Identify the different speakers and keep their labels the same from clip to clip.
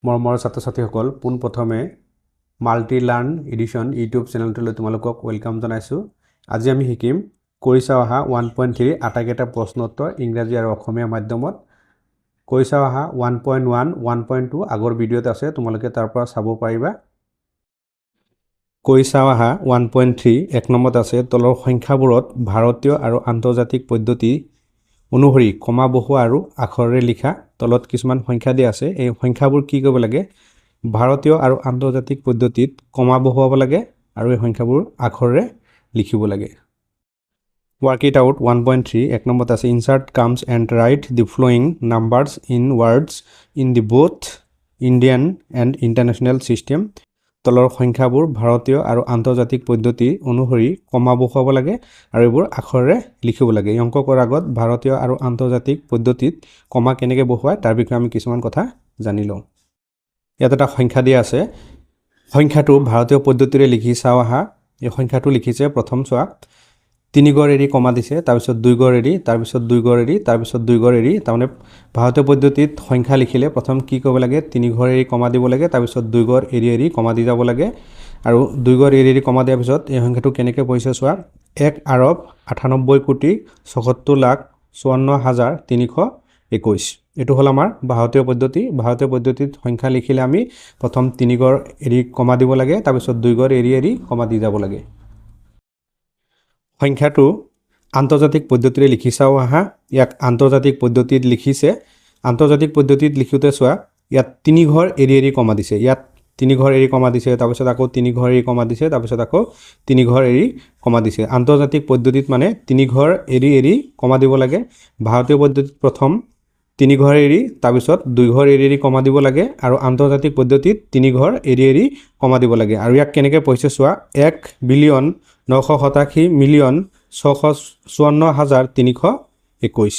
Speaker 1: মৰমৰ ছাত্ৰ-ছাত্ৰীসকল পোনপ্ৰথমে মাল্টি লাৰ্ণ এডিশ্যন ইউটিউব চেনেলটোলৈ তোমালোকক ৱেলকাম জনাইছোঁ। আজি আমি শিকিম কৰি চাওঁ অহা 1.3 আটাইকেইটা প্ৰশ্ন উত্তৰ ইংৰাজী আৰু অসমীয়া মাধ্যমত। কৰি চাওঁ অহা 1.1 1.2 আগৰ ভিডিঅ'ত আছে, তোমালোকে তাৰ পৰা চাব পাৰিবা। কৰি চাওঁ অহা 1.3 এক নম্বৰত আছে তলৰ সংখ্যাবোৰত ভাৰতীয় আৰু আন্তৰ্জাতিক পদ্ধতি অনুসৰি কমা বহুৱা আৰু আখৰেৰে লিখা। তলত কিছুমান সংখ্যা দিয়া আছে, এই সংখ্যাবোৰ কি কৰিব লাগে? ভাৰতীয় আৰু আন্তৰ্জাতিক পদ্ধতিত কমা বহুৱাব লাগে আৰু এই সংখ্যাবোৰ আখৰেৰে লিখিব লাগে। Work it out 1.3 এক নম্বৰত আছে insert comes and write the following numbers in words in the both Indian and international system. তলৰ সংখ্যাবোৰ ভাৰতীয় আৰু আন্তৰ্জাতিক পদ্ধতি অনুসৰি কমা বহুৱাব লাগে আৰু এইবোৰ আখৰেৰে লিখিব লাগে। এই অংক কৰাৰ আগত ভাৰতীয় আৰু আন্তৰ্জাতিক পদ্ধতিত কমা কেনেকৈ বহুৱায় তাৰ বিষয়ে আমি কিছুমান কথা জানি লওঁ। ইয়াত এটা সংখ্যা দিয়া আছে, সংখ্যাটো ভাৰতীয় পদ্ধতিৰে লিখি চাওঁ আহা। এই সংখ্যাটো লিখিছে, প্ৰথম চোৱা 3 গড় এৰি কমা দিছে, তাৰপিছত 2 গড় এৰি, তাৰপিছত 2 গড় এৰি, তাৰপিছত 2 গড় এৰি। তাৰমানে ভাৰতীয় পদ্ধতিত সংখ্যা লিখিলে প্ৰথম কি কৰিব লাগে? 3 গড় এৰি কমা দিব লাগে, তাৰপিছত 2 গড় এৰি এৰি কমা দি যাব লাগে। আৰু 2 গড় এৰি এৰি কমা দিয়াৰ পিছত এই সংখ্যাটো কেনেকৈ পৰিছে চোৱা, 1,98,58,54,54,321। এইটো হ'ল আমাৰ ভাৰতীয় পদ্ধতি। ভাৰতীয় পদ্ধতিত সংখ্যা লিখিলে আমি প্ৰথম 3 গড় এৰি কমা দিব লাগে, তাৰপিছত 2 গড় এৰি এৰি কমা দি যাব লাগে। সংখ্যাটো আন্তৰ্জাতিক পদ্ধতিৰে লিখি চাওঁ আহা। ইয়াক আন্তৰ্জাতিক পদ্ধতিত লিখিছে। আন্তৰ্জাতিক পদ্ধতিত লিখোঁতে চোৱা, ইয়াত 3 ঘৰ এৰি এৰি কমা দিছে, ইয়াত 3 ঘৰ এৰি কমা দিছে, তাৰপিছত আকৌ 3 ঘৰ এৰি কমা দিছে, তাৰপিছত আকৌ 3 ঘৰ এৰি কমা দিছে। আন্তৰ্জাতিক পদ্ধতিত মানে 3 ঘৰ এৰি এৰি কমা দিব লাগে। ভাৰতীয় পদ্ধতিত প্ৰথম 3 ঘৰ এৰি, তাৰপিছত 2 ঘৰ এৰি এৰি কমা দিব লাগে, আৰু আন্তৰ্জাতিক পদ্ধতিত 3 ঘৰ এৰি এৰি কমা দিব লাগে। আৰু ইয়াক কেনেকৈ পৰিছে চোৱা, 1,987,654,321।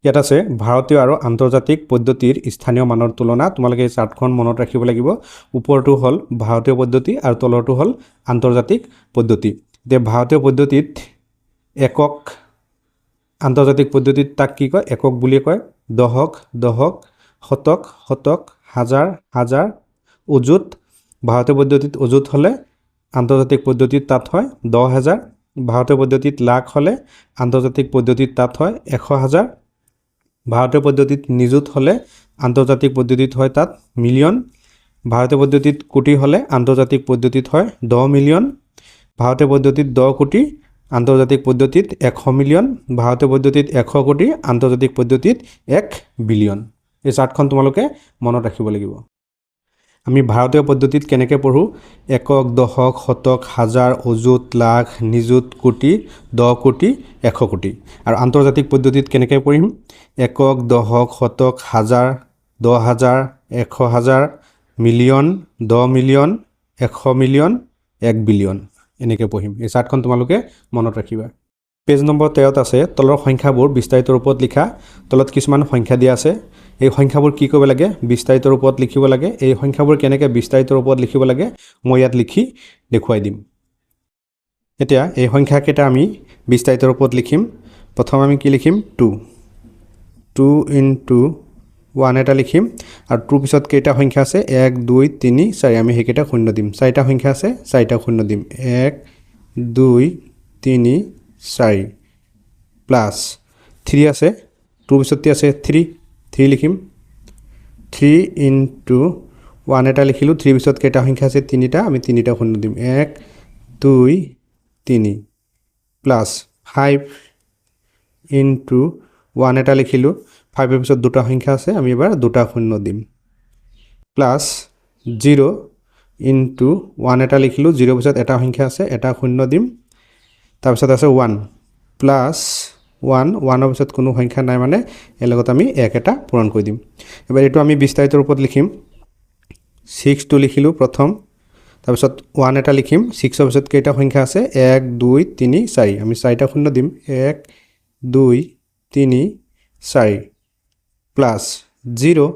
Speaker 1: ইয়াত আছে ভাৰতীয় আৰু আন্তৰ্জাতিক পদ্ধতিৰ স্থানীয় মানৰ তুলনা। তোমালোকে এই চাৰ্টখন মনত ৰাখিব লাগিব। ওপৰটো হ'ল ভাৰতীয় পদ্ধতি আৰু তলৰটো হ'ল আন্তৰ্জাতিক পদ্ধতি। এতিয়া ভাৰতীয় পদ্ধতিত একক, আন্তৰ্জাতিক পদ্ধতিত তাক কি কয়? একক বুলিয়ে কয়। দশক দশক, শতক শতক, হাজাৰ হাজাৰ, অযুত। ভাৰতীয় পদ্ধতিত অযুত হ'লে আন্তৰ্জাতিক পদ্ধতিত তাত হয় 10,000। ভাৰতীয় পদ্ধতিত লাখ হ'লে আন্তৰ্জাতিক পদ্ধতিত তাত হয় 100,000। ভাৰতীয় পদ্ধতিত নিযুত হ'লে আন্তৰ্জাতিক পদ্ধতিত হয় তাত মিলিয়ন। ভাৰতীয় পদ্ধতিত কোটি হ'লে আন্তৰ্জাতিক পদ্ধতিত হয় 10 মিলিয়ন। ভাৰতীয় পদ্ধতিত 10 কোটি, আন্তৰ্জাতিক পদ্ধতিত 100 মিলিয়ন। ভাৰতীয় পদ্ধতিত 100 কোটি, আন্তৰ্জাতিক পদ্ধতিত 1 বিলিয়ন। এই চাৰ্টখন তোমালোকে মনত ৰাখিব লাগিব। আমি ভাৰতীয় পদ্ধতিত কেনেকৈ পঢ়োঁ? একক, দশক, শতক, হাজাৰ, অযুত, লাখ, নিযুত, কোটি, 10 কোটি, 100 কোটি। আৰু আন্তৰ্জাতিক পদ্ধতিত কেনেকৈ পঢ়িম? একক, দশক, শতক, হাজাৰ, 10,000, 100,000, মিলিয়ন, 10 মিলিয়ন, 100 মিলিয়ন, 1 বিলিয়ন। এনেকৈ পঢ়িম। এই চাৰ্টখন তোমালোকে মনত ৰাখিবা। পেজ নম্বৰ 13ত আছে তলৰ সংখ্যাবোৰ বিস্তাৰিত ৰূপত লিখা। তলত কিছুমান সংখ্যা দিয়া আছে, এই সংখ্যাবোৰ কি কৰিব লাগে? বিস্তাৰিত ৰূপত লিখিব লাগে। এই সংখ্যাবোৰ কেনেকৈ বিস্তাৰিত ৰূপত লিখিব লাগে মই ইয়াত লিখি দেখুৱাই দিম। এতিয়া এই সংখ্যাকেইটা আমি বিস্তাৰিত ৰূপত লিখিম। প্ৰথম আমি কি লিখিম? 2 into 1 এটা লিখিম, আৰু 2 পিছত কেইটা সংখ্যা আছে? 1 2 3 4। আমি সেইকেইটা শূন্য দিম। 4টা সংখ্যা আছে, 4টা শূন্য দিম। 1 2 3 4 প্লাছ 3 আছে, 2 পিছত আছে 3 লিখিম। 3 into 1 এটা লিখিলোঁ। 3 পিছত কেইটা সংখ্যা আছে? 3টা। আমি 3টা শূন্য দিম। 1 2 3 প্লাছ 5 into 1 এটা লিখিলোঁ। 5ৰ পিছত 2টা সংখ্যা আছে, আমি এবাৰ 2টা শূন্য দিম। প্লাছ 0 into 1 এটা লিখিলোঁ। 0ৰ পিছত এটা সংখ্যা আছে, এটা শূন্য দিম। তাৰপিছত আছে 1 প্লাছ 1ৰ পিছত কোনো সংখ্যা নাই, মানে ইয়াৰ লগত আমি 1 এটা পূৰণ কৰি দিম। এবাৰ এইটো আমি বিস্তাৰিত ৰূপত লিখিম। 6টো লিখিলোঁ প্ৰথম, তাৰপিছত 1 এটা লিখিম। 6ৰ পিছত কেইটা সংখ্যা আছে? 1 2 3 4। আমি 4টা শূন্য দিম। 1 2 3 4 প্লাছ 0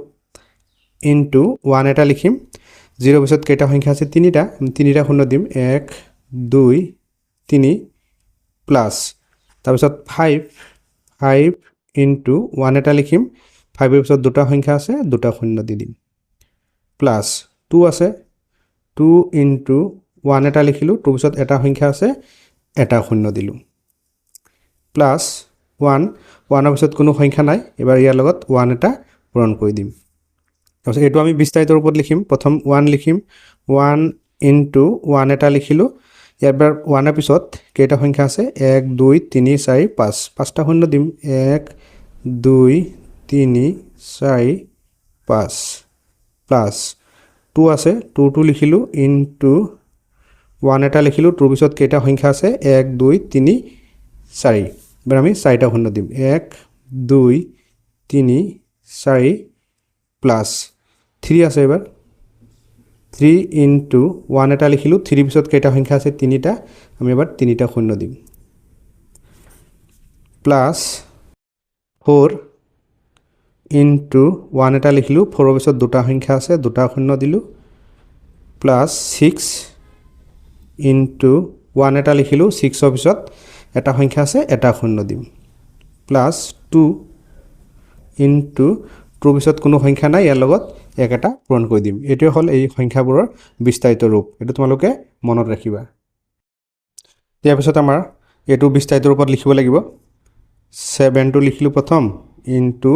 Speaker 1: into 1 এটা লিখিম। 0ৰ পিছত কেইটা সংখ্যা আছে? 3টা। আমি 3টা শূন্য দিম। 1 2 3 প্লাছ তাৰপিছত 5 into 1 এটা লিখিম। 5 পিছত দুটা সংখ্যা আছে দুটা শূন্য দি দিম প্লাস 2 আছে 2 ইনটু 1 এটা লিখিলো 2 পিছত এটা সংখ্যা আছে এটা শূন্য দিলো প্লাস 1 1 এর পিছত কোনো সংখ্যা নাই এবাৰ ইয়াৰ লগত 1 এটা পূৰণ কৰি দিম তাৰপিছত এটো আমি বিস্তাৰিত ৰূপত লিখিম প্ৰথম 1 লিখিম 1 ইনটু 1 এটা লিখিলো ইয়াৰ 1 এর পিছত কেইটা সংখ্যা আছে 1 2 3 4 5 পাঁচটা শূন্য দিম 1 2 3 4 5 প্লাস 2 আছে 2 লিখিলো ইনটু 1 এটা লিখিলো 2 পিছত কেইটা সংখ্যা আছে 1 2 3 4 এবাৰ আমি 4টা শূন্য দিম 1 2 3 4 প্লাস 3 আছে এবাৰ 3 ইনটু 1 এটা লিখিলো 3 পিছত কেইটা সংখ্যা আছে 3টা আমি এবাৰ 3টা শূন্য দিম প্লাস 4 ইনটু 1 এটা লিখিলো 4 পিছত দুটা সংখ্যা আছে দুটা শূন্য দিলো প্লাস 6 ইনটু 1 এটা লিখিলো 6 এর পিছত এটা সংখ্যা আছে এটা শূন্য দিম প্লাস 2 ইনটু 2 পিছত কোনো সংখ্যা নাই ইয়াৰ লগত এক এটা পূৰণ কৰি দিম এটো হল এই সংখ্যাবোৰৰ বিস্তাৰিত ৰূপ এটো তোমালোকে মনত ৰাখিবা ইয়াৰ পিছত আমাৰ এটো বিস্তাৰিত ৰূপত লিখিব লাগিব 7 টো লিখিলো প্ৰথম ইনটু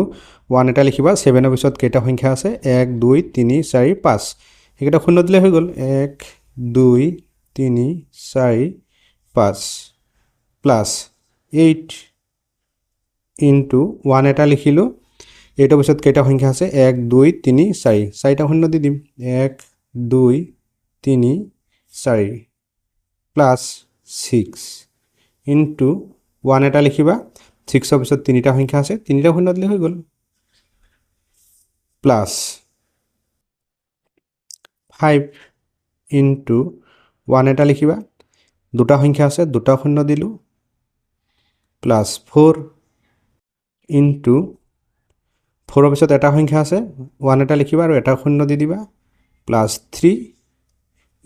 Speaker 1: 1 এটা লিখিবা 7 এর পিছত কেইটা সংখ্যা আছে 1 2 3 4 5 একেটা শূন্য দিলে হৈ গল 1 2 3 4 5 প্লাস 8 ইনটু 1 এটা লিখিলো এটার পিছত কেইটা সংখ্যা আছে 1 2 3 4 চাৰিটা শূন্য দি দিম 1 2 3 4 প্লাস 6 ইনটু 1 এটা লিখিবা 6 এর পিছত তিনিটা সংখ্যা আছে তিনিটা শূন্য দিলে হৈ গল প্লাস 5 ইনটু 1 এটা লিখিবা দুটা সংখ্যা আছে দুটা শূন্য দিলো প্লাস 4 ইনটু 4 এর পিছত এটা সংখ্যা আছে 1 এটা লিখিবা আৰু এটা শূন্য দি দিবা প্লাস 3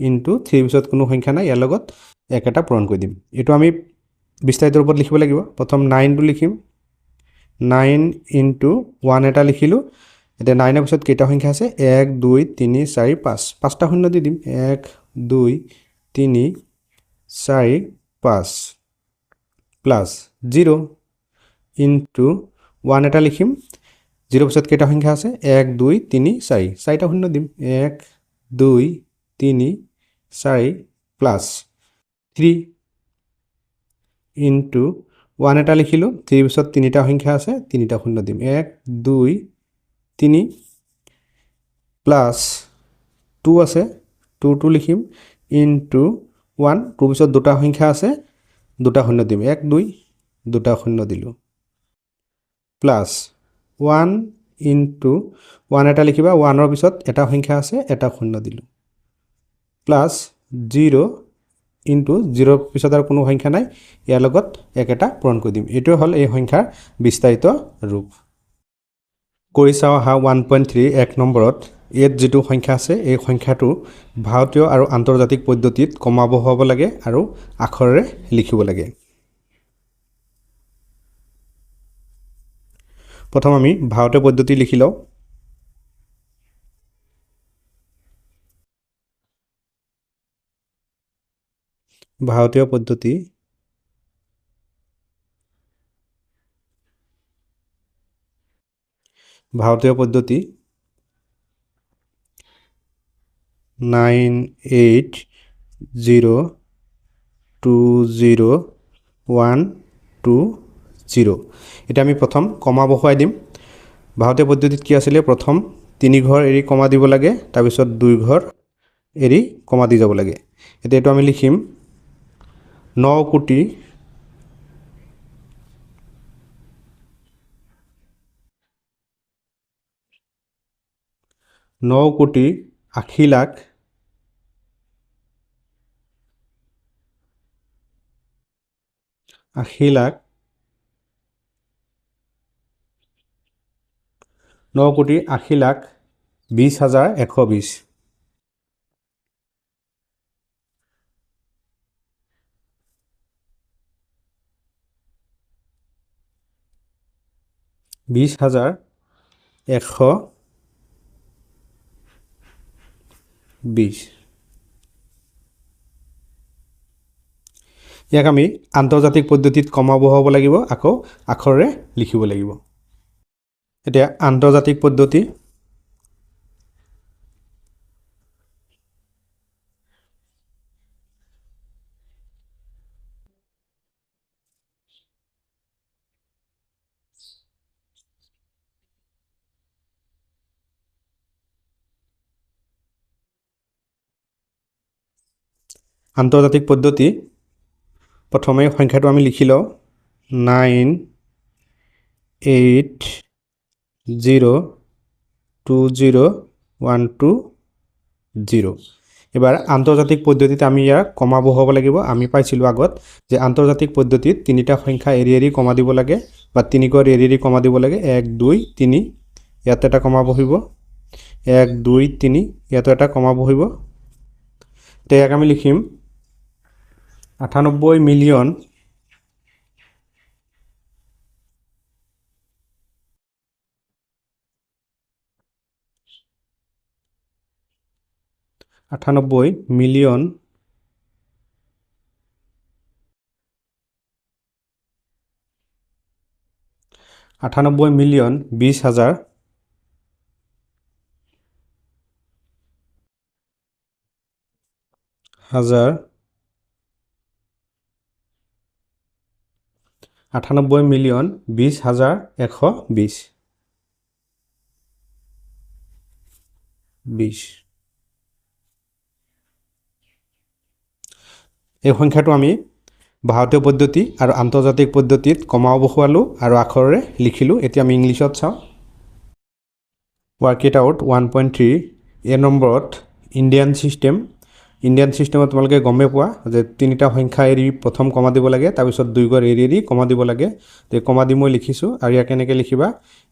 Speaker 1: ইনটু 3 পিছত কোনো সংখ্যা নাই ইয়াৰ লগত এক এটা পূৰণ কৰি দিম এটো আমি বিস্তাৰিত ৰূপত লিখিব লাগিব প্ৰথম 9 টো লিখিম 9 ইনটু 1 এটা লিখিলো এটা 9 এর পিছত কেইটা সংখ্যা আছে 1 2 3 4 5 পাঁচটা শূন্য দি দিম 1 2 3 4 5 প্লাস 0 ইনটু 1 এটা লিখিম 0 পিছত কেইটা সংখ্যা আছে 1 2 3 4 চাৰিটা শূন্য দিম 1 2 3 4 প্লাস 3 ইনটু 1 এটা লিখিলো 3 পিছত তিনিটা সংখ্যা আছে তিনিটা শূন্য দিম 1 2 3 প্লাস 2 আছে 2 লিখিম ইনটু 1 2 পিছত দুটা সংখ্যা আছে দুটা শূন্য দিম 1 2 দুটা শূন্য দিলো প্লাস 1 ইনটু 1 এটা লিখিবা 1 এর পিছত এটা সংখ্যা আছে এটা শূন্য দিলো প্লাস 0 ইনটু 0 পিছত আর কোনো সংখ্যা নাই ইয়াৰ লগত এক এটা পূৰণ কৰি দিম এটো হল এই সংখ্যাৰ বিস্তাৰিত ৰূপ কৰি চাও হা 1.3 এক নম্বৰত ইয়াত যেটো সংখ্যা আছে এই সংখ্যাটো ভাৰতীয় আৰু আন্তৰ্জাতিক পদ্ধতিত কমা বহুৱাব লাগে আৰু আখৰেৰে লিখিব লাগে প্ৰথম আমি ভাৰতীয় পদ্ধতি লিখি লও ভাৰতীয় পদ্ধতি ভাৰতীয় পদ্ধতি 98020120 এটা আমি প্ৰথম কমা বহুৱাই দিম ভাৰতীয় পদ্ধতিত কি আছিল প্ৰথম 3 ঘৰ এৰি কমা দিব লাগে তাৰ পিছত 2 ঘৰ এৰি কমা দি যাব লাগে এটা এটো আমি লিখিম 9 কোটি 80 লাখ 9 কোটি 80 লাখ 20,120 20,120 120 ইয়াক আমি আন্তৰ্জাতিক পদ্ধতিত কমা বহুৱাব লাগিব আকৌ আখৰেৰে লিখিব লাগিব এতিয়া আন্তৰ্জাতিক পদ্ধতি আন্তৰ্জাতিক পদ্ধতি প্ৰথমে সংখ্যাটো আমি লিখি লওঁ 980201200 এবাৰ আন্তৰ্জাতিক পদ্ধতিত আমি ইয়াক কমা বহুৱাব লাগিব আমি পাইছিলোঁ আগত যে আন্তৰ্জাতিক পদ্ধতিত তিনিটা সংখ্যা এৰি এৰি কমা দিব লাগে বা তিনিকৰ এৰি এৰি কমা দিব লাগে 1 2 3 ইয়াত এটা কমা বহিব 1 2 3 ইয়াত এটা কমা বহিব ইয়াক আমি লিখিম 98,000,000 98,000,000 98,000,000 20,000 হাজার 98,000,020,120 20 এই সংখ্যাটো আমি ভাৰতীয় পদ্ধতি আৰু আন্তৰ্জাতিক পদ্ধতিত কমাও বহুৱালোঁ আৰু আখৰেৰে লিখিলোঁ এতিয়া আমি ইংলিছত চাওঁ work it out 1.3 এই নম্বৰত ইণ্ডিয়ান চিষ্টেমত তোমালোকে গমে পোৱা যে তিনিটা সংখ্যা এৰি প্ৰথম কমা দিব লাগে তাৰপিছত দুই ঘৰ এৰি এৰি কমা দিব লাগে তে কমা দি মই লিখিছোঁ আৰু ইয়াক কেনেকৈ লিখিবা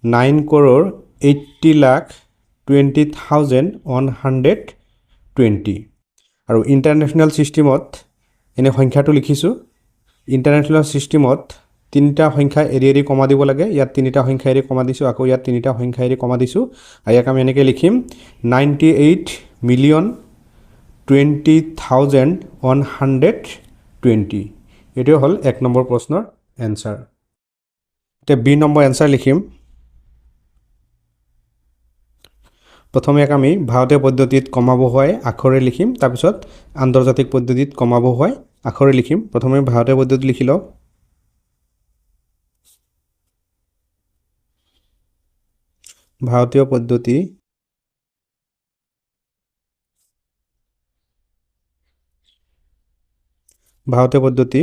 Speaker 1: 9,80,20,120 আৰু ইণ্টাৰনেশ্যনেল চিষ্টেমত এনে সংখ্যাটো লিখিছোঁ ইণ্টাৰনেশ্যনেল চিষ্টেমত তিনিটা সংখ্যা এৰি এৰি কমা দিব লাগে ইয়াত তিনিটা সংখ্যা এৰি কমা দিছোঁ আকৌ ইয়াত তিনিটা সংখ্যা এৰি কমা দিছোঁ আৰু ইয়াক আমি এনেকৈ লিখিম 98,20,120 এইটোৱে হ'ল 1 নম্বৰ প্ৰশ্নৰ এনসাৰ এতিয়া বি নম্বৰ এনসাৰ লিখিম প্ৰথমে ইয়াক আমি ভাৰতীয় পদ্ধতিত কমা বহুৱাই আখৰে লিখিম তাৰপিছত আন্তৰ্জাতিক পদ্ধতিত কমা বহুৱাই আখৰে লিখিম প্ৰথমে ভাৰতীয় পদ্ধতি লিখি লওঁ ভাৰতীয় পদ্ধতি ভাৰতীয় পদ্ধতি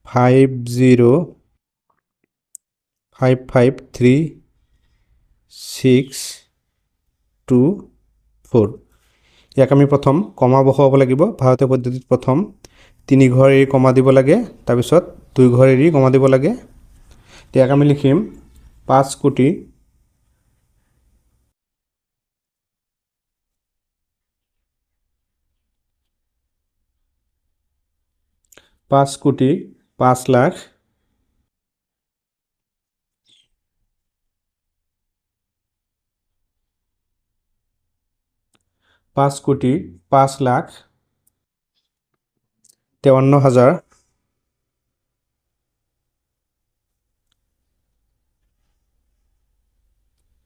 Speaker 1: 50,553,624 ইয়াক আমি প্ৰথম কমা বহুৱাব লাগিব ভাৰতীয় পদ্ধতিত প্ৰথম 3 ঘৰ এৰি কমা দিব লাগে তাৰপিছত 2 ঘৰ এৰি কমা দিব লাগে ইয়াক আমি লিখিম 5 কোটি 5,05,00,000 5,05,00,000 53,000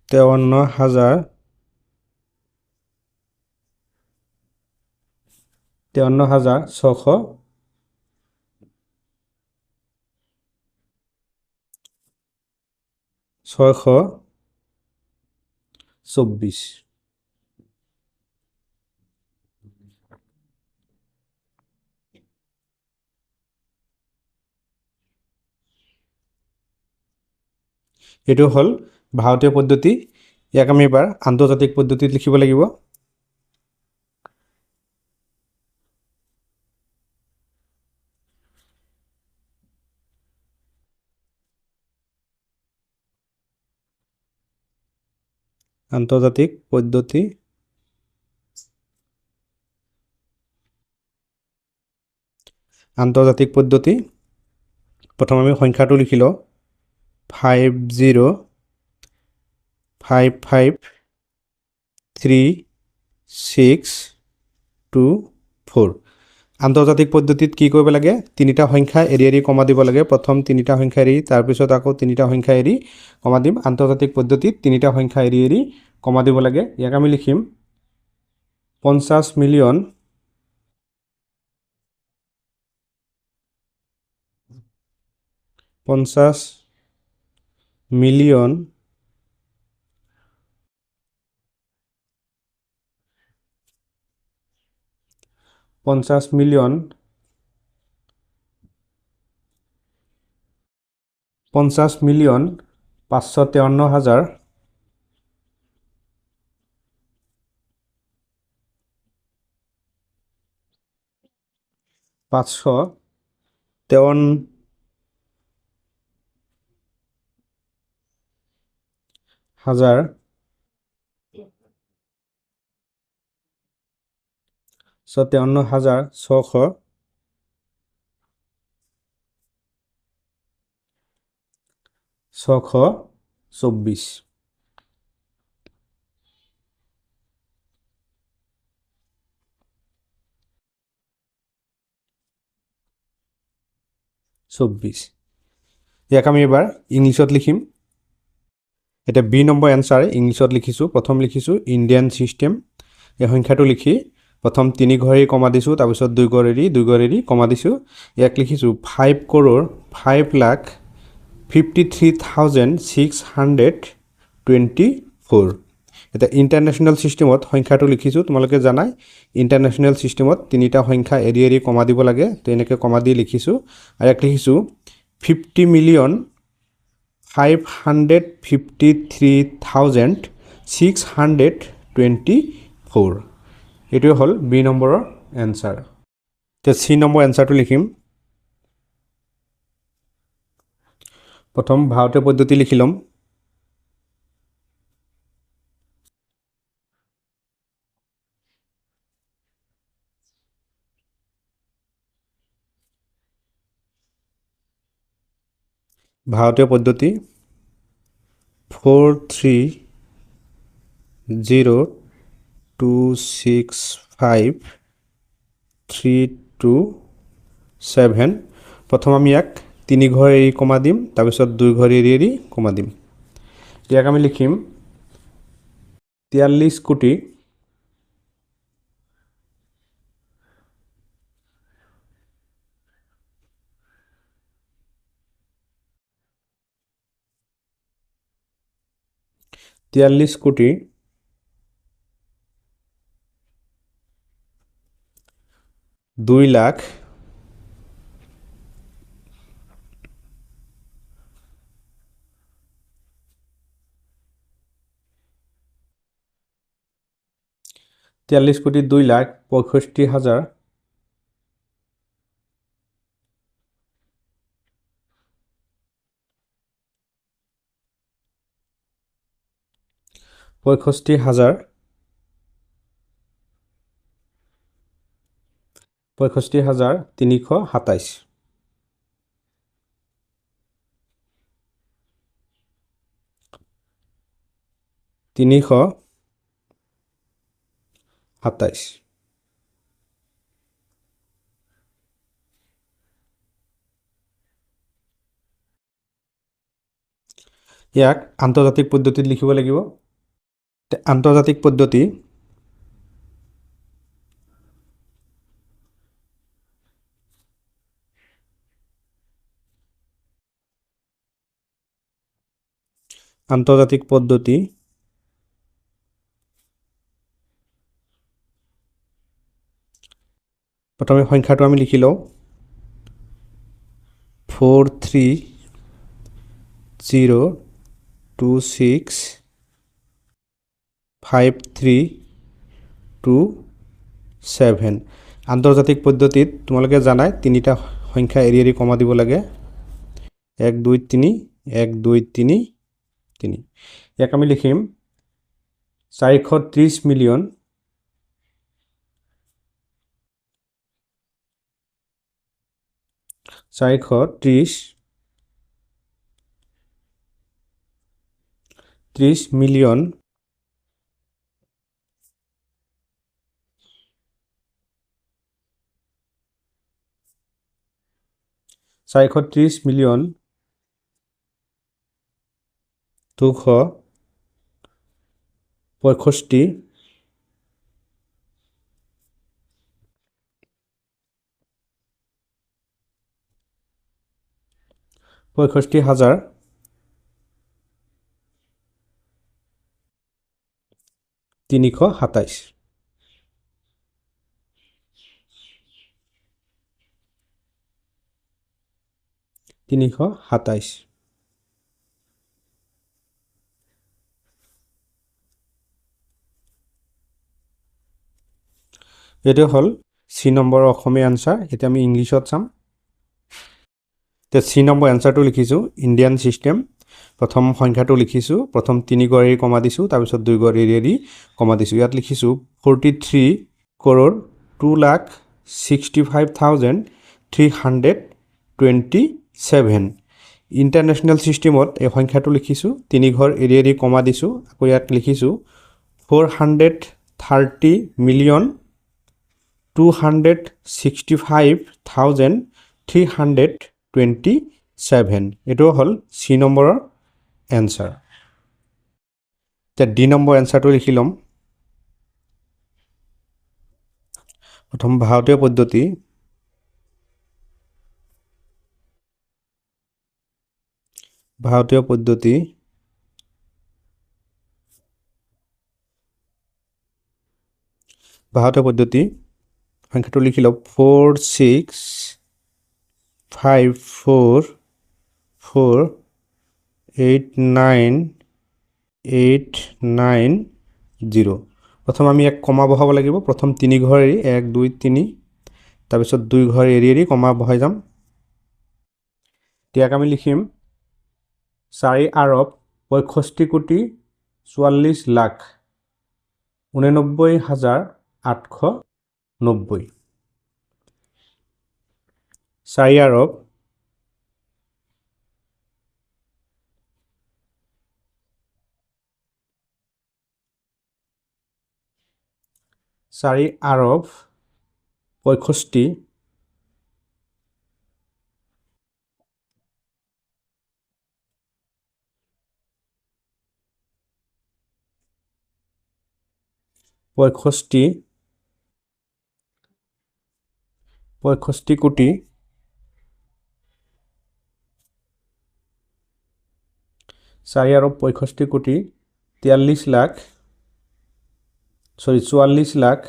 Speaker 1: 53,000 53,600 624 এইটো হ'ল ভাৰতীয় পদ্ধতি ইয়াক আমি এবাৰ আন্তৰ্জাতিক পদ্ধতিত লিখিব লাগিব আন্তৰ্জাতিক পদ্ধতি প্ৰথমে আমি সংখ্যাটো লিখি লওঁ 55362 আন্তৰ্জাতিক পদ্ধতিত কি কৰিব লাগে তিনিটা সংখ্যা এৰি এৰি কমা দিব লাগে প্ৰথম তিনিটা সংখ্যা এৰি তাৰ পিছত আকৌ তিনিটা সংখ্যা এৰি কমা দিম আন্তৰ্জাতিক পদ্ধতিত তিনিটা সংখ্যা এৰি এৰি কমা দিব লাগে ইয়াক আমি লিখিম 50 মিলিয়ন 50 মিলিয়ন 553,553,553 হাজার 53,624 ইয়াক আমি এবাৰ ইংলিছত লিখিম এটা বি নম্বৰ এনসাৰ ইংলিছত লিখিছো প্ৰথম লিখিছো ইণ্ডিয়ান সিস্টেম এই সংখ্যাটো লিখি প্ৰথম 3 ঘৰ এৰি কমা দিছো তাৰ পিছত 2 ঘৰ এৰি কমা দিছো ইয়াক লিখিছো 5 crore 5,53,624 এটা ইন্টাৰনেশ্যনেল সিস্টেমত সংখ্যাটো লিখিছো তোমালোকে জানাই ইন্টাৰনেশ্যনেল সিস্টেমত তিনিটা সংখ্যা এৰি এৰি কমা দিব লাগে তো এনেকৈ কমা দি লিখিছো আৰু ইয়াক লিখিছো 50 মিলিয়ন 553,624 এটোৱে হল বি নম্বৰৰ এনসাৰ তে সি নম্বৰ এনসাৰটো লিখিম প্ৰথম ভাৰতীয় পদ্ধতি লিখি লম ভাৰতীয় পদ্ধতি 430265327 প্ৰথম আমি ইয়াক 3 ঘৰ এৰি কমা দিম তাৰ পিছত 2 ঘৰ এৰি কমা দিম ইয়াক আমি লিখিম 43 কোটি 43 কোটি 2,00,000 43 কোটি 2,65,000 65,000 65,327 327 ইয়াক আন্তৰ্জাতিক পদ্ধতিত লিখিব লাগিব আন্তৰ্জাতিক পদ্ধতি প্ৰথমে সংখ্যাটো আমি লিখি লওঁ 430265327 আন্তৰ্জাতিক পদ্ধতিত তোমালোকে জানাই তিনিটা সংখ্যা এৰি এৰি কমা দিব লাগে 1 2 3 1 2 3 3 ইয়াক আমি লিখিম 430 মিলিয়ন 430 30 মিলিয়ন 430 মিলিয়ন 265 65,000 327 327 এইটো হ'ল চি নম্বৰৰ অসমীয়া আনচাৰ। এতিয়া আমি ইংলিছত চাম। এতিয়া চি নম্বৰ এনচাৰটো লিখিছোঁ ইণ্ডিয়ান ছিষ্টেম। প্ৰথম সংখ্যাটো লিখিছোঁ, প্ৰথম 3 ঘৰ এৰি কমা দিছোঁ, তাৰপিছত 2 ঘৰ এৰি কমা দিছোঁ। ইয়াত লিখিছোঁ 43 crore 2,65,327। ইণ্টাৰনেশ্যনেল ছিষ্টেমত এই সংখ্যাটো লিখিছোঁ, 3 ঘৰ এৰি কমা দিছোঁ। আকৌ ইয়াত লিখিছোঁ 430 মিলিয়ন 265,327। এইটো হ'ল চি নম্বৰৰ এনচাৰ। এতিয়া ডি নম্বৰ এনচাৰটো লিখি ল'ম। প্ৰথম ভাৰতীয় পদ্ধতি, ভাৰতীয় পদ্ধতি সংখ্যাটো লিখি লওক 4654489890। প্ৰথম আমি এক কমা বহাব লাগিব। প্ৰথম 3 ঘৰ এৰি 1 2 3, তাৰপিছত 2 ঘৰ এৰি কমা বহাই যাম। ইয়াক আমি লিখিম 4,65,44,89,890। 4,65,44,89,890। পঁয়ষষ্ঠি কোটি 44,00,000 44,00,000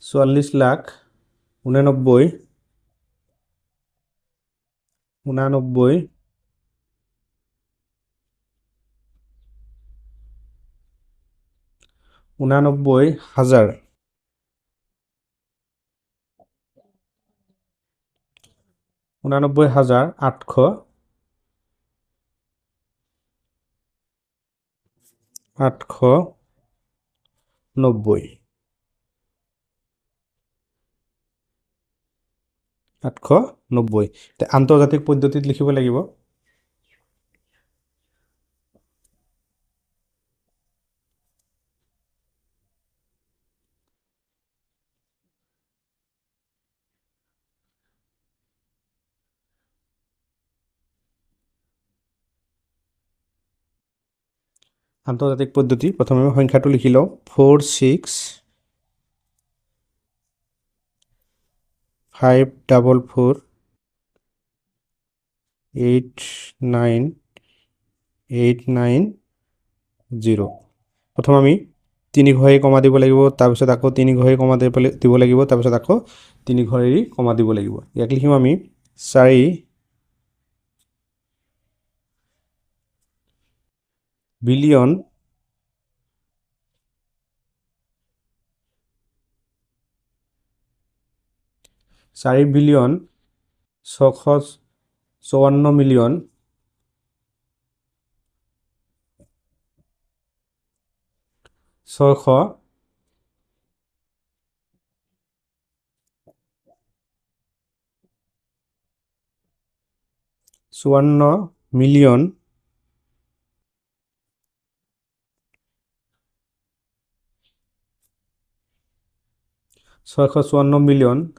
Speaker 1: 44,89,000 890। আন্তৰ্জাতিক পদ্ধতিত লিখিব লাগিব। আন্তৰ্জাতিক পদ্ধতি, প্ৰথমে আমি সংখ্যাটো লিখি লওঁ 46,544,89,890। প্ৰথম আমি 3 ঘৰ এৰি কমা দিব লাগিব, তাৰপিছত আকৌ 3 ঘৰ এৰি কমা দিব লাগিব, তাৰপিছত আকৌ 3 ঘৰ এৰি কমা দিব লাগিব। ইয়াক লিখিম আমি 4 বিলিয়ন 4 বিলিয়ন 654,000,000 654,000,000 654,000,000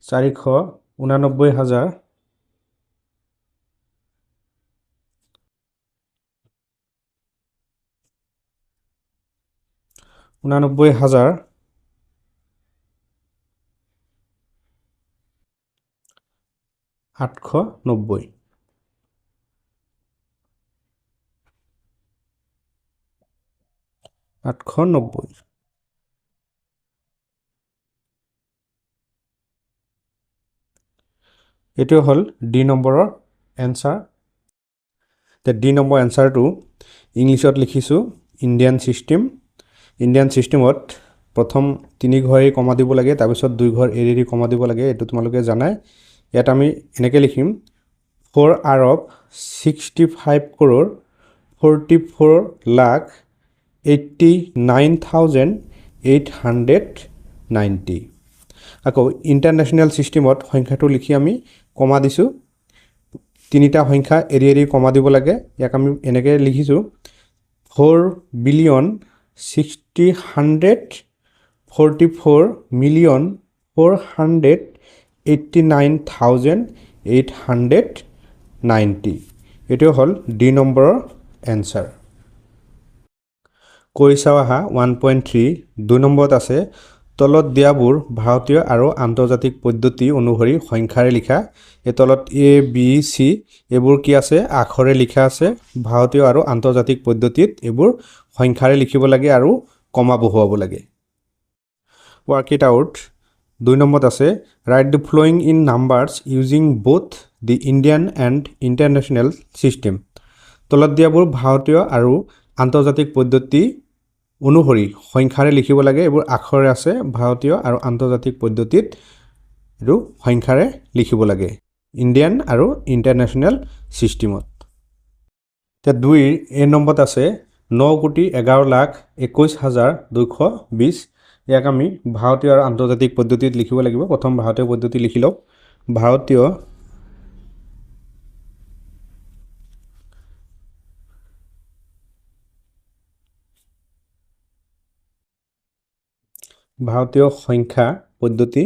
Speaker 1: 489,000 99,000 890 890 এইটো হ'ল ডি নম্বৰৰ এনসাৰ তে ডি নম্বৰ এনসাৰটো ইংলিছত লিখিছোঁ ইণ্ডিয়ান চিষ্টেমত প্ৰথম 3 ঘৰ কমা দিব লাগে তাৰপিছত 2 ঘৰ এৰি কমা দিব লাগে এইটো তোমালোকে জানাই ইয়াত আমি এনেকৈ লিখিম 4 আৰব 65 crore 44,89,890 আকৌ ইণ্টাৰনেশ্যনেল চিষ্টেমত সংখ্যাটো লিখি আমি কমা দিছোঁ তিনিটা সংখ্যা এৰি কমা দিব লাগে ইয়াক আমি এনেকৈ লিখিছোঁ 4,44,489,890 এইটো হ'ল ডি নম্বৰৰ এনসাৰ কৈ চাও আহা 1.3 2 নম্বৰত আছে তলত দিয়াবোৰ ভাৰতীয় আৰু আন্তৰ্জাতিক পদ্ধতি অনুসৰি সংখ্যাৰে লিখা এই তলত এ বি সি এইবোৰ কি আছে আখৰে লিখা আছে ভাৰতীয় আৰু আন্তৰ্জাতিক পদ্ধতিত এইবোৰ সংখ্যাৰে লিখিব লাগে আৰু কমা বহুৱাব লাগে work it out 2 নম্বৰত আছে write the following in numbers using both the Indian and international system তলত দিয়াবোৰ ভাৰতীয় আৰু আন্তৰ্জাতিক পদ্ধতি অনুসৰি সংখ্যাৰে লিখিব লাগে এইবোৰ আখৰে আছে ভাৰতীয় আৰু আন্তৰ্জাতিক পদ্ধতিত এটো সংখ্যাৰে লিখিব লাগে ইণ্ডিয়ান আৰু ইন্টাৰনেশ্যনেল সিস্টেমত তে 2 এ নম্বৰত আছে 9,11,21,220 ইয়াক আমি ভাৰতীয় আৰু আন্তৰ্জাতিক পদ্ধতিত লিখিব লাগিব প্ৰথম ভাৰতীয় পদ্ধতি লিখি লওক ভাৰতীয় সংখ্যা পদ্ধতি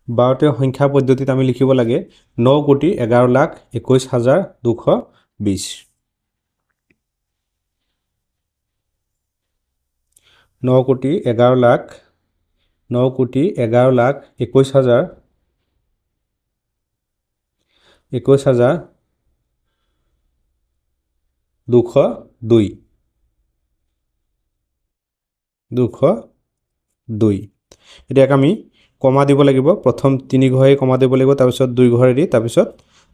Speaker 1: 12 সংখ্যা পদ্ধতিত আমি লিখিব লাগে 9,11,21,220 9,11,21,202 এটাক আমি কমা দিব লাগিব প্ৰথম 3 ঘৰে কমা দিব লাগিব তাৰপিছত 2 ঘৰেদি তাৰপিছত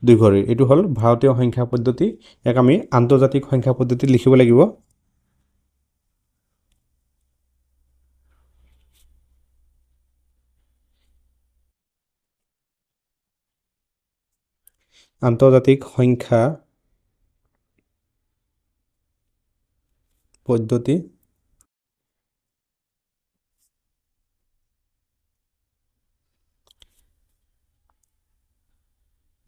Speaker 1: 2 ঘৰে এটো হল ভাৰতীয় সংখ্যা পদ্ধতি ইয়াক আমি আন্তৰ্জাতিক সংখ্যা পদ্ধতি লিখিব লাগিব আন্তৰ্জাতিক সংখ্যা পদ্ধতি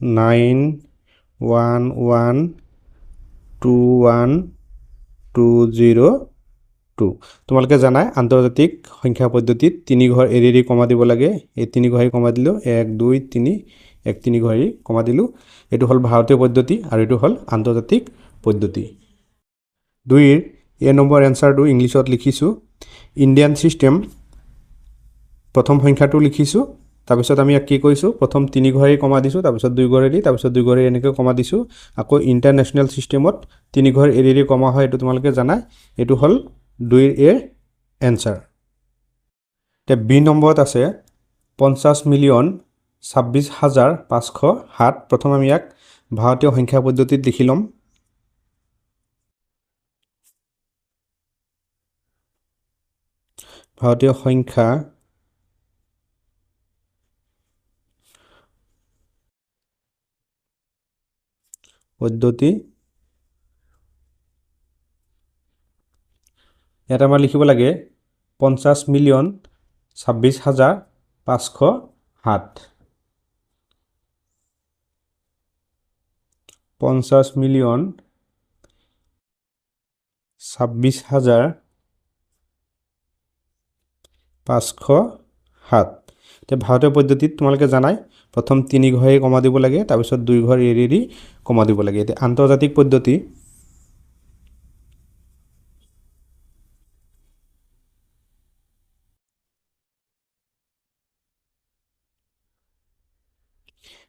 Speaker 1: 9112102 তোমালোকে জানাই আন্তৰ্জাতিক সংখ্যা পদ্ধতিত 3 ঘৰ এৰি কমা দিব লাগে এই 3 ঘৰ কমা দিলো 1 2 3 1 3 ঘৰ কমা দিলো এটো হল ভাৰতীয় পদ্ধতি আৰু এটো হল আন্তৰ্জাতিক পদ্ধতি 2 এ নম্বৰ এনসাৰটো ইংলিছত লিখিছো ইণ্ডিয়ান সিস্টেম প্ৰথম সংখ্যাটো লিখিছো তাৰপিছত আমি কি কৈছো প্ৰথম 3 ঘৰে কমা দিছো তাৰপিছত 2 ঘৰে দি তাৰপিছত 2 ঘৰে এনেকৈ কমা দিছো আকৌ ইন্টাৰনেশ্যনেল সিস্টেমত 3 ঘৰ এৰি কমা হয় এটো তোমালোকে জানাই এটো হল 2 এৰ এনসাৰ তে বি নম্বৰত আছে 50 মিলিয়ন 26,507 প্ৰথম আমি ইয়াক ভাৰতীয় সংখ্যা পদ্ধতিত লিখি ল'ম ভাৰতীয় সংখ্যা পদ্ধতি ইয়াত আমাৰ লিখিব লাগে 50,26,507 50,26,507 এতিয়া ভাৰতীয় পদ্ধতিত তোমালোকে জানাই প্ৰথম 3 ঘৰে কমা দিব লাগে তাৰপিছত 2 ঘৰ এৰি কমা দিব লাগে এতিয়া আন্তৰ্জাতিক পদ্ধতি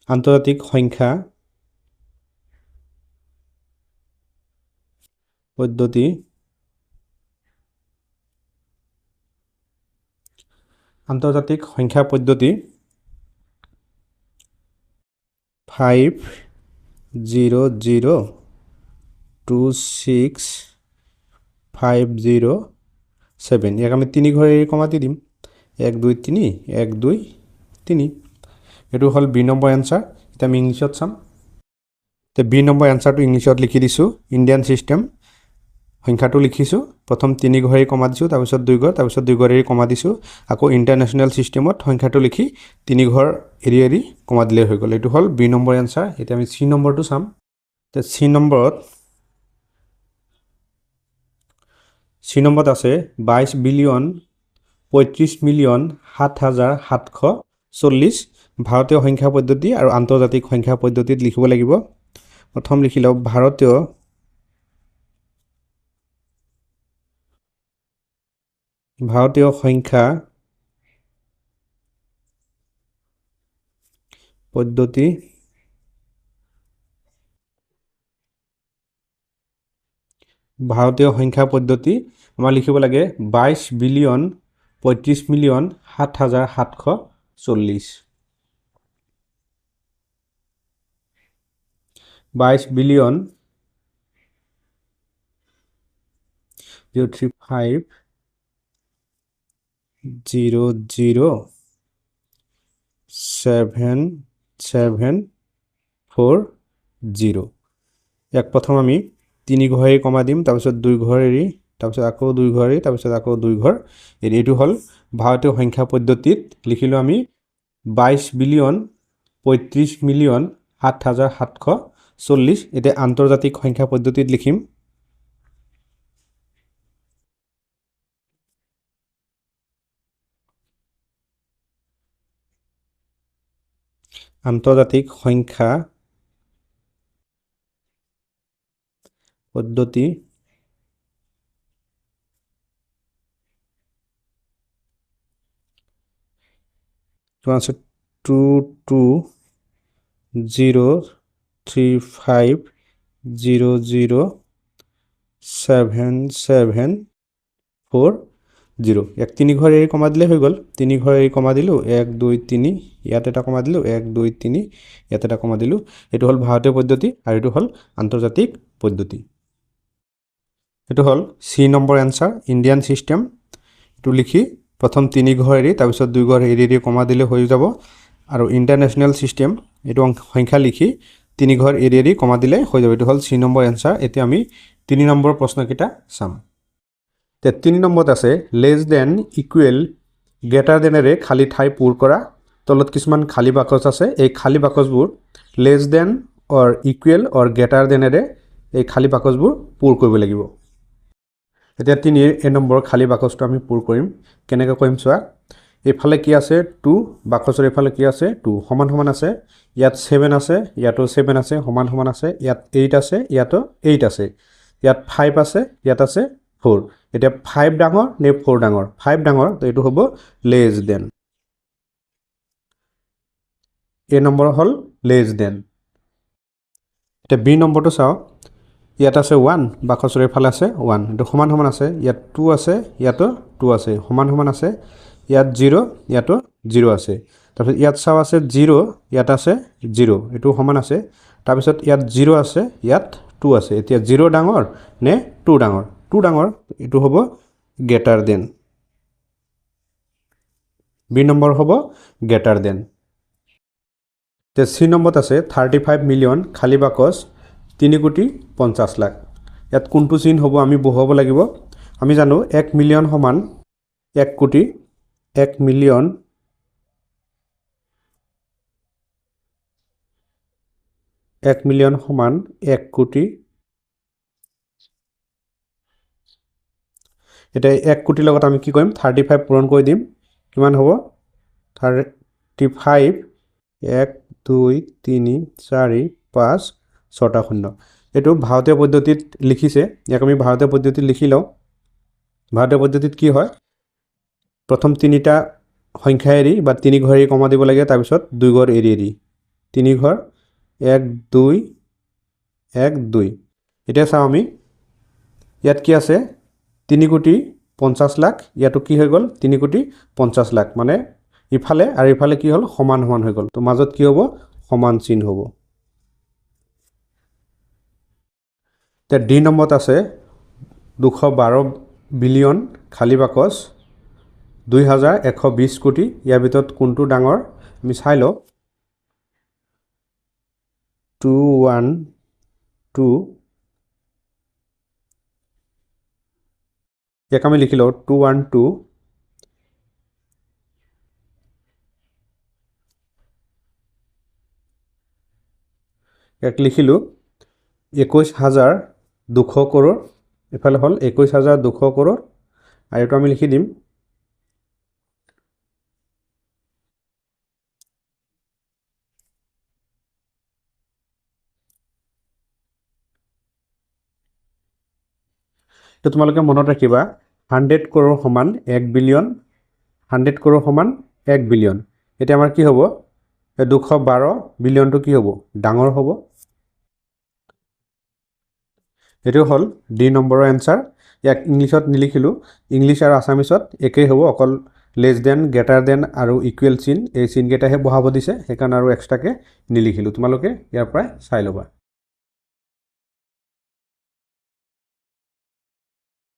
Speaker 1: আন্তৰ্জাতিক সংখ্যা পদ্ধতি আন্তৰ্জাতিক সংখ্যা পদ্ধতি 5002650 ইয়াক আমি 3 ঘৰে কমা দি দিম 1 2 3 1 2 3 এটো হল বি নম্বৰ আনসাৰ এটা আমি ইংলিশত চাম তে বি নম্বৰ আনসাৰটো ইংলিশত লিখি দিছো ইন্ডিয়ান সিস্টেম সংখ্যাটো লিখিছো প্ৰথম 3 ঘৰে কমা দিছো তাৰপিছত 2 ঘৰ তাৰপিছত 2 ঘৰে কমা দিছো আকৌ ইন্টাৰনেশনাল সিস্টেমত সংখ্যাটো লিখি 3 ঘৰ এৰি কমা দিলে হৈ গ'ল এটো হল বি নম্বৰ আনসাৰ এটা আমি সি নম্বৰটো চাম তে সি নম্বৰত আছে 22 বিলিয়ন 35 মিলিয়ন 7,740 ভাৰতীয় সংখ্যা পদ্ধতি আৰু আন্তৰ্জাতিক সংখ্যা পদ্ধতিত লিখিব লাগিব প্ৰথম লিখিলো ভাৰতীয় সংখ্যা পদ্ধতি ভাৰতীয় সংখ্যা পদ্ধতি আমাৰ লিখিব লাগে 22 বিলিয়ন 35 মিলিয়ন 7,740 22 বিলিয়ন 035 00740 এক প্ৰথম আমি 3 ঘৰে কমা দিম তাৰপিছত 2 ঘৰ এৰি তাৰপিছত আকৌ 2 ঘৰ এৰি তাৰপিছত আকৌ 2 ঘৰ এৰি এটো হল ভাৰতীয় সংখ্যা পদ্ধতিত লিখিলো আমি 22 বিলিয়ন 35 মিলিয়ন 7,740 এটা আন্তৰ্জাতিক সংখ্যা পদ্ধতিত লিখিম আন্তৰ্জাতিক সংখ্যা পদ্ধতি তো আছে 2203500770 এক 3 ঘৰ এৰি কমা দিলে হৈ গ'ল 3 ঘৰ এৰি কমা দিলো 1 2 3 ইয়াত এটা কমা দিলো 1 2 3 ইয়াত এটা কমা দিলো এটো হল ভাৰতীয় পদ্ধতি আৰু এটো হল আন্তৰ্জাতিক পদ্ধতি এটো হল সি নম্বৰ আনসাৰ ইন্ডিয়ান সিস্টেম এটো লিখি প্ৰথম 3 ঘৰ এৰি তাৰপিছত 2 ঘৰ এৰি কমা দিলে হৈ যাব আৰু ইন্টাৰনেশনাল সিস্টেম এটো সংখ্যা লিখি 3 ঘৰ এৰি কমা দিলে হৈ যাব এটো হল সি নম্বৰ আনসাৰ এতিয়া আমি 3 নম্বৰ প্ৰশ্নকিটা চাম তে 3 নম্বৰত আছে লেস দেন ইকুৱেল গ্ৰেটাৰ দেনৰে খালি ঠাই পূৰ কৰা তলত কিছুমান খালি বাকচ আছে এই খালি বাকচবোৰ লেস দেন অৰ ইকুৱেল অৰ গ্ৰেটাৰ দেনৰে এই খালি বাকচবোৰ পূৰ কৰিব লাগিব এতিয়া 3 নম্বৰ খালি বাকচটো আমি পূৰ কৰিম কেনেকৈ কৰিম চোৱা এফালে কি আছে 2 বাকচৰ এফালে কি আছে 2 সমান সমান আছে ইয়াত 7 আছে ইয়াতো 7 আছে সমান সমান আছে ইয়াত 8 আছে ইয়াতো 8 আছে ইয়াত 5 আছে ইয়াত আছে 4 এটা 5 ডাঙৰ নে 4 ডাঙৰ 5 ডাঙৰ তো এটো হ'ব লেস দেন এ নম্বৰ হল লেস দেন এটা বি নম্বৰটো চাও ইয়াত আছে 1 বাকচৰ এফালে আছে 1 এটো সমান সমান আছে ইয়াত 2 আছে ইয়াতো 2 আছে সমান সমান আছে ইয়াত 0 ইয়াতো 0 আছে তাৰপিছত ইয়াত চাওঁ আছে 0, ইয়াত আছে 0, এইটো সমান আছে। তাৰপিছত ইয়াত 0 আছে, ইয়াত 2 আছে। এতিয়া 0 ডাঙৰ নে 2 ডাঙৰ? 2 ডাঙৰ, এইটো হ'ব গ্ৰেটাৰ দেন। বি নম্বৰ হ'ব গ্ৰেটাৰ দেন। এতিয়া চি নম্বৰত আছে 35 মিলিয়ন খালী বাকচ 3,50,00,000। ইয়াত কোনটো চিন হ'ব আমি বহুৱাব লাগিব। আমি জানো 1 মিলিয়ন সমান 1 কোটি, 1 মিলিয়ন সমান 1 কোটি। এতিয়া 1 কোটিৰ লগত আমি কি কৰিম? 35 পূৰণ কৰি দিম। কিমান হ'ব? 35 1 2 3 4 5 6টা শূন্য। এইটো ভাৰতীয় পদ্ধতিত লিখিছে, ইয়াক আমি ভাৰতীয় পদ্ধতিত লিখি লওঁ। ভাৰতীয় পদ্ধতিত কি হয়? প্ৰথম 3টা সংখ্যা এৰি বা 3 ঘৰ এৰি কমা দিব লাগে, তাৰপিছত 2 ঘৰ এৰি 3 ঘৰ 1 2 1 2। এতিয়া চাওঁ আমি ইয়াত কি আছে? 3,50,00,000। ইয়াতো কি হৈ গ'ল? 3,50,00,000। মানে ইফালে আৰু ইফালে কি হ'ল? সমান সমান হৈ গ'ল। তো মাজত কি হ'ব? সমান চিন হ'ব। এতিয়া ডি নম্বৰত আছে 212 বিলিয়ন খালী বাকচ 2,120 কোটি। ইয়াৰ ভিতৰত কোনটো ডাঙৰ? আমি চাই লওঁ। 212, ইয়াক আমি লিখি লওঁ 212। ইয়াক লিখিলোঁ 21,200 কৰোৰ। এফালে হ'ল 21,200 কৰোৰ, আৰু এইটো আমি লিখি দিম তো তোমালোকে মনত ৰাখিবা 100 কৰোৰ সমান 1 বিলিয়ন, 100 কৰোৰ সমান 1 বিলিয়ন। এতিয়া আমাৰ কি হ'ব? 212 বিলিয়নটো কি হ'ব? ডাঙৰ হ'ব। এইটো হ'ল ডি নম্বৰৰ এনচাৰ। ইয়াক ইংলিছত নিলিখিলোঁ, ইংলিছ আৰু আছামিছত একেই হ'ব, অকল লেছ দেন, গ্ৰেটাৰ দেন আৰু ইকুৱেল চিন, এই চিনকেইটাহে বহাব দিছে, সেইকাৰণে আৰু এক্সট্ৰাকৈ নিলিখিলোঁ। তোমালোকে ইয়াৰ পৰাই চাই ল'বা।